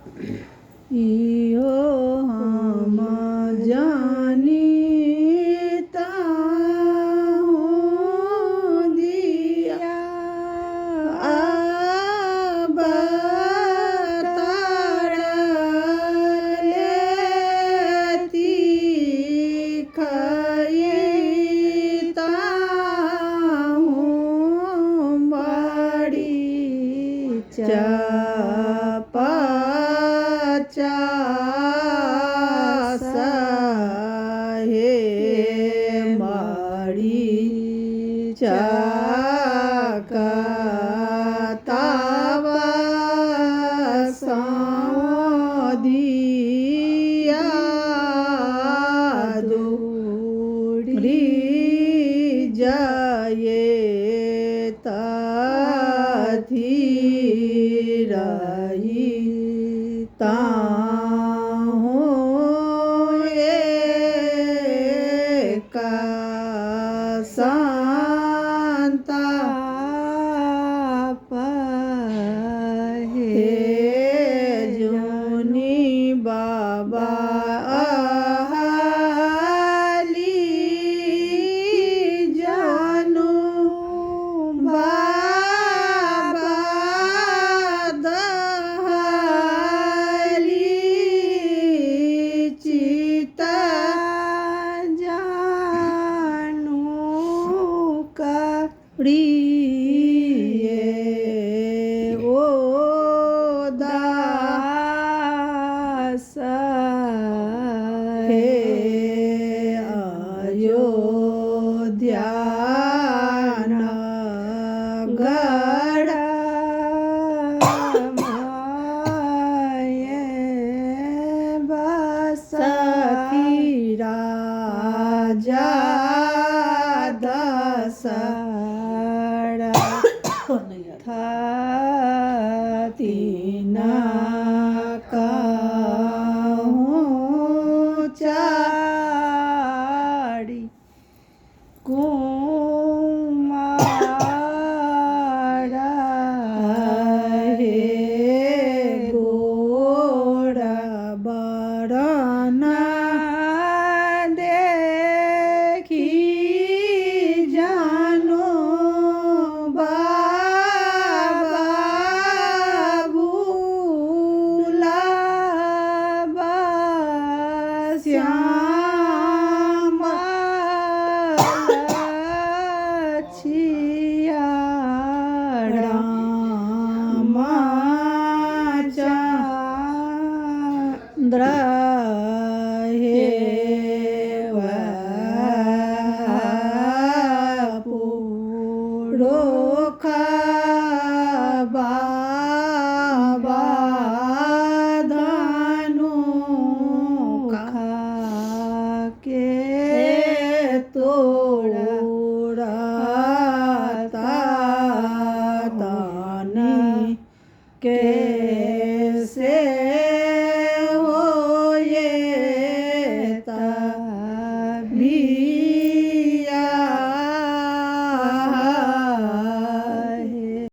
इहो हम जानीता हूँ दिया अब लेती खईता हूँ बड़ी पचास हे मारी चकतावा दिया दूरी जाए तथी रही ताहूँ एक संताप हे जोनी बाबा अहाली जानो बाबा दहाली चिता जानो का प्रिय ओ दास हे अयोध्या नगर माये बसती राजा तीन कहूँ चारी कुमार हे गोड़ बरना देखी जानो श्याम छिया रामचंद्र हे पुरोखा बाबा के तोड़ता तानी कैसे